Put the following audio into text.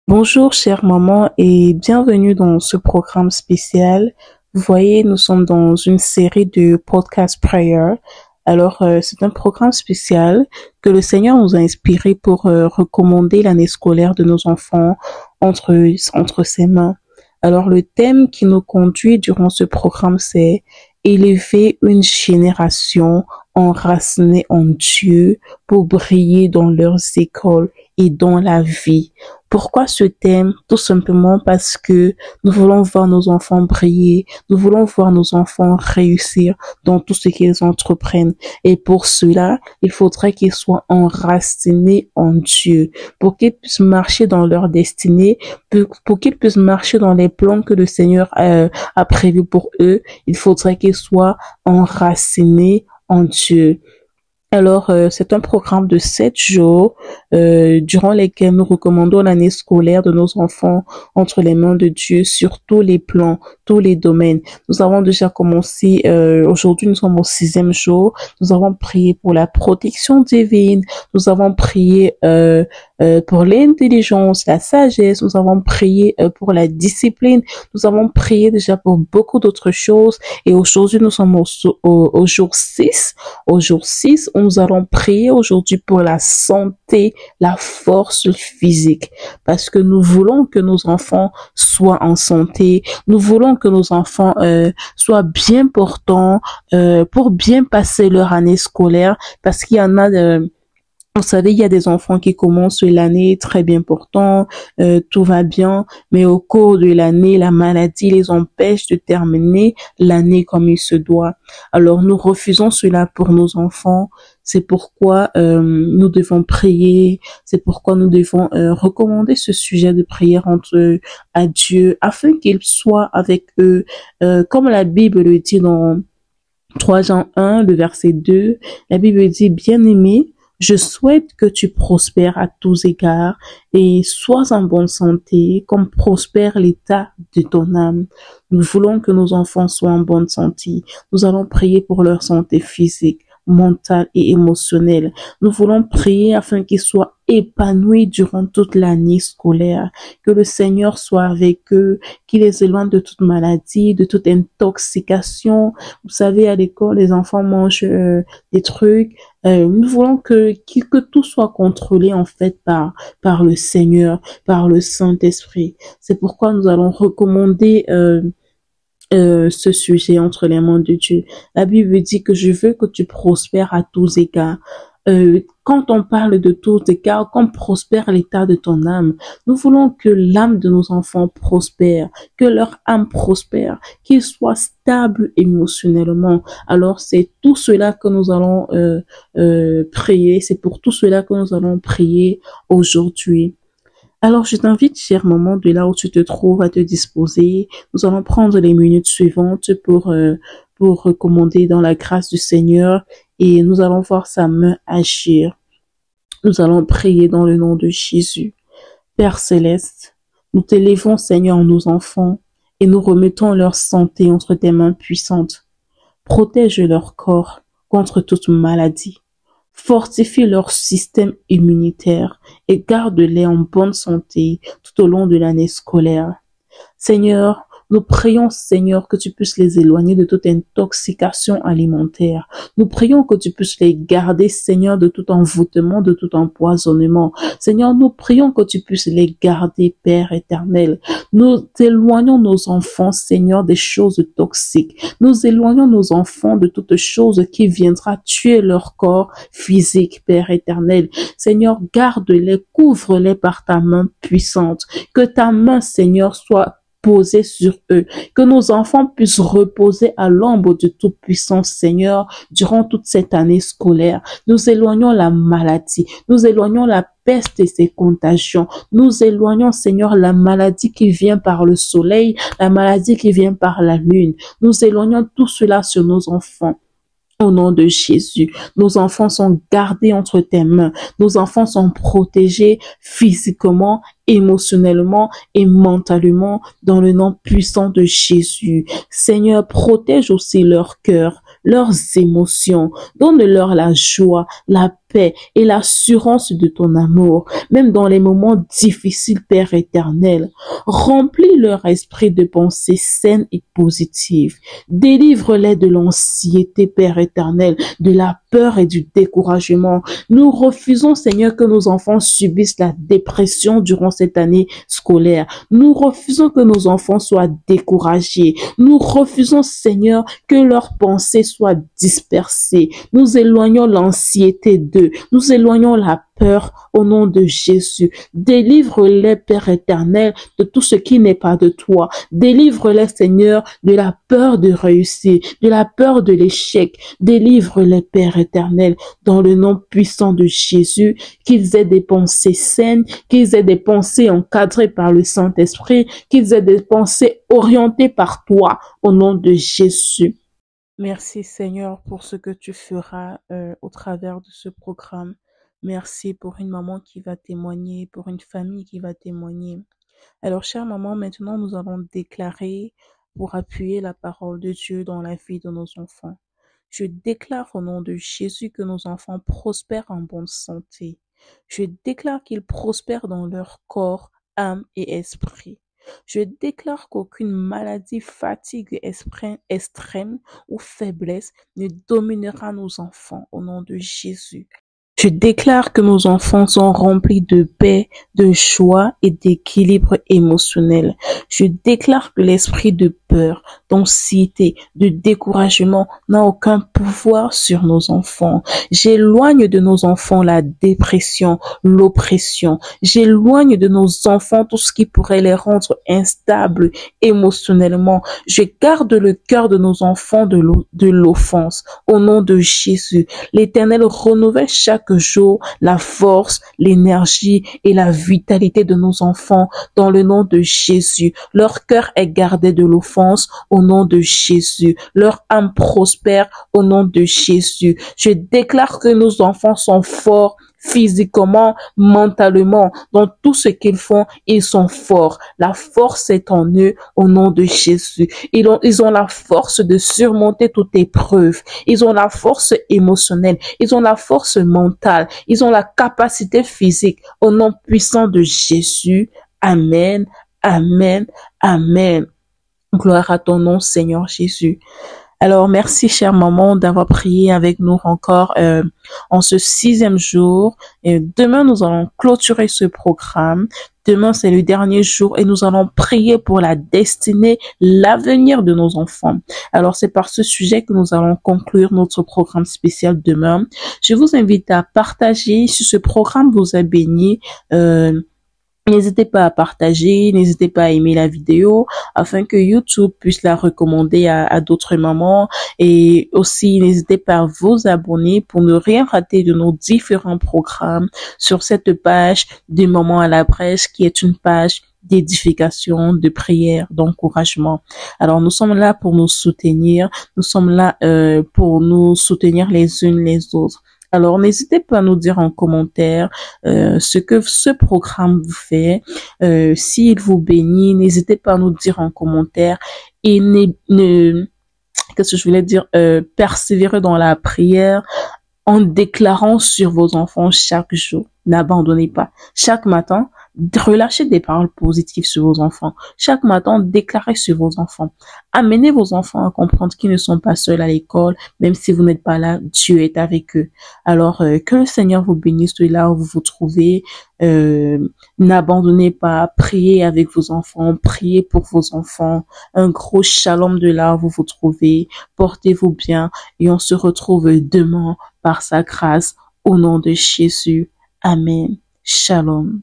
Bonjour chère maman et bienvenue dans ce programme spécial. Vous voyez, nous sommes dans une série de podcast prayer. Alors, c'est un programme spécial que le Seigneur nous a inspiré pour recommander l'année scolaire de nos enfants entre ses mains. Alors, le thème qui nous conduit durant ce programme, c'est élever une génération enracinée en Dieu pour briller dans leurs écoles et dans la vie. Pourquoi ce thème? Tout simplement parce que nous voulons voir nos enfants briller, nous voulons voir nos enfants réussir dans tout ce qu'ils entreprennent. Et pour cela, il faudrait qu'ils soient enracinés en Dieu, pour qu'ils puissent marcher dans leur destinée, pour qu'ils puissent marcher dans les plans que le Seigneur a prévus pour eux. Il faudrait qu'ils soient enracinés en Dieu. Alors, c'est un programme de 7 jours durant lesquels nous recommandons l'année scolaire de nos enfants entre les mains de Dieu sur tous les plans, tous les domaines. Nous avons déjà commencé, aujourd'hui nous sommes au 6e jour, nous avons prié pour la protection divine, nous avons prié pour l'intelligence, la sagesse, nous avons prié pour la discipline, nous avons prié déjà pour beaucoup d'autres choses et aujourd'hui nous sommes au jour 6. Au jour 6, nous allons prier aujourd'hui pour la santé, la force physique, parce que nous voulons que nos enfants soient en santé, nous voulons que nos enfants soient bien portants pour bien passer leur année scolaire, parce qu'il y en a vous savez, il y a des enfants qui commencent l'année très bien portants, tout va bien, mais au cours de l'année, la maladie les empêche de terminer l'année comme il se doit. Alors, nous refusons cela pour nos enfants. C'est pourquoi nous devons prier. C'est pourquoi nous devons recommander ce sujet de prière entre eux à Dieu, afin qu'il soit avec eux, comme la Bible le dit dans 3 Jean 1, le verset 2. La Bible dit, bien-aimé, je souhaite que tu prospères à tous égards et sois en bonne santé, comme prospère l'état de ton âme. Nous voulons que nos enfants soient en bonne santé. Nous allons prier pour leur santé physique, mentale et émotionnelle. Nous voulons prier afin qu'ils soient épanouis durant toute l'année scolaire, que le Seigneur soit avec eux, qu'il les éloigne de toute maladie, de toute intoxication. Vous savez, à l'école, les enfants mangent des trucs. Nous voulons que tout soit contrôlé en fait par le Seigneur, par le Saint-Esprit. C'est pourquoi nous allons recommander ce sujet entre les mains de Dieu. La Bible dit que je veux que tu prospères à tous égards. Quand on parle de tous égards, comme prospère l'état de ton âme, nous voulons que l'âme de nos enfants prospère, que leur âme prospère, qu'ils soient stables émotionnellement. Alors c'est tout cela que nous allons prier, c'est pour tout cela que nous allons prier aujourd'hui. Alors, je t'invite, chère maman, de là où tu te trouves, à te disposer. Nous allons prendre les minutes suivantes pour recommander dans la grâce du Seigneur et nous allons voir sa main agir. Nous allons prier dans le nom de Jésus. Père céleste, nous t'élevons, Seigneur, nos enfants et nous remettons leur santé entre tes mains puissantes. Protège leur corps contre toute maladie. Fortifie leur système immunitaire et garde-les en bonne santé tout au long de l'année scolaire. Seigneur, nous prions, Seigneur, que tu puisses les éloigner de toute intoxication alimentaire. Nous prions que tu puisses les garder, Seigneur, de tout envoûtement, de tout empoisonnement. Seigneur, nous prions que tu puisses les garder, Père éternel. Nous éloignons nos enfants, Seigneur, des choses toxiques. Nous éloignons nos enfants de toute chose qui viendra tuer leur corps physique, Père éternel. Seigneur, garde-les, couvre-les par ta main puissante. Que ta main, Seigneur, soit posée sur eux, que nos enfants puissent reposer à l'ombre de toute puissance, Seigneur, durant toute cette année scolaire. Nous éloignons la maladie, nous éloignons la peste et ses contagions. Nous éloignons, Seigneur, la maladie qui vient par le soleil, la maladie qui vient par la lune. Nous éloignons tout cela sur nos enfants. Au nom de Jésus, nos enfants sont gardés entre tes mains. Nos enfants sont protégés physiquement, émotionnellement et mentalement dans le nom puissant de Jésus. Seigneur, protège aussi leur cœur, leurs émotions. Donne-leur la joie, la paix et l'assurance de ton amour, même dans les moments difficiles, Père éternel. Remplis leur esprit de pensées saines et positives. Délivre-les de l'anxiété, Père éternel, de la peur et du découragement. Nous refusons, Seigneur, que nos enfants subissent la dépression durant cette année scolaire. Nous refusons que nos enfants soient découragés. Nous refusons, Seigneur, que leurs pensées soient dispersées. Nous éloignons l'anxiété d'eux. Nous éloignons la peur au nom de Jésus. Délivre-les, Père éternel, de tout ce qui n'est pas de toi. Délivre-les, Seigneur, de la peur de réussir, de la peur de l'échec. Délivre-les, Père éternel, dans le nom puissant de Jésus, qu'ils aient des pensées saines, qu'ils aient des pensées encadrées par le Saint-Esprit, qu'ils aient des pensées orientées par toi, au nom de Jésus. Merci Seigneur pour ce que tu feras au travers de ce programme. Merci pour une maman qui va témoigner, pour une famille qui va témoigner. Alors, chère maman, maintenant nous allons déclarer pour appuyer la parole de Dieu dans la vie de nos enfants. Je déclare au nom de Jésus que nos enfants prospèrent en bonne santé. Je déclare qu'ils prospèrent dans leur corps, âme et esprit. Je déclare qu'aucune maladie, fatigue extrême ou faiblesse ne dominera nos enfants au nom de Jésus. Je déclare que nos enfants sont remplis de paix, de joie et d'équilibre émotionnel. Je déclare que l'esprit de peur, d'anxiété, de découragement n'a aucun pouvoir sur nos enfants. J'éloigne de nos enfants la dépression, l'oppression. J'éloigne de nos enfants tout ce qui pourrait les rendre instables émotionnellement. Je garde le cœur de nos enfants de l'offense. Au nom de Jésus, l'Éternel renouvelle chaque jour la force, l'énergie et la vitalité de nos enfants dans le nom de Jésus. Leur cœur est gardé de l'offense au nom de Jésus. Leur âme prospère au nom de Jésus. Je déclare que nos enfants sont forts physiquement, mentalement, dans tout ce qu'ils font, ils sont forts. La force est en eux au nom de Jésus. Ils ont la force de surmonter toute épreuve. Ils ont la force émotionnelle. Ils ont la force mentale. Ils ont la capacité physique au nom puissant de Jésus. Amen, amen, amen. Gloire à ton nom, Seigneur Jésus. Alors, merci, chère maman, d'avoir prié avec nous encore en ce 6e jour. Et demain, nous allons clôturer ce programme. Demain, c'est le dernier jour et nous allons prier pour la destinée, l'avenir de nos enfants. Alors, c'est par ce sujet que nous allons conclure notre programme spécial demain. Je vous invite à partager si ce programme vous a béni. N'hésitez pas à partager, n'hésitez pas à aimer la vidéo afin que YouTube puisse la recommander à d'autres mamans et aussi n'hésitez pas à vous abonner pour ne rien rater de nos différents programmes sur cette page de Maman à la brèche qui est une page d'édification, de prière, d'encouragement. Alors nous sommes là pour nous soutenir, nous sommes là pour nous soutenir les unes les autres. Alors, n'hésitez pas à nous dire en commentaire ce que ce programme vous fait. S'il vous bénit, n'hésitez pas à nous dire en commentaire. Et qu'est-ce que je voulais dire? Persévérer dans la prière en déclarant sur vos enfants chaque jour. N'abandonnez pas. Chaque matin, relâchez des paroles positives sur vos enfants. Chaque matin, déclarez sur vos enfants. Amenez vos enfants à comprendre qu'ils ne sont pas seuls à l'école. Même si vous n'êtes pas là, Dieu est avec eux. Alors, que le Seigneur vous bénisse de là où vous vous trouvez. N'abandonnez pas. Priez avec vos enfants. Priez pour vos enfants. Un gros shalom de là où vous vous trouvez. Portez-vous bien. Et on se retrouve demain par sa grâce. Au nom de Jésus. Amen. Shalom.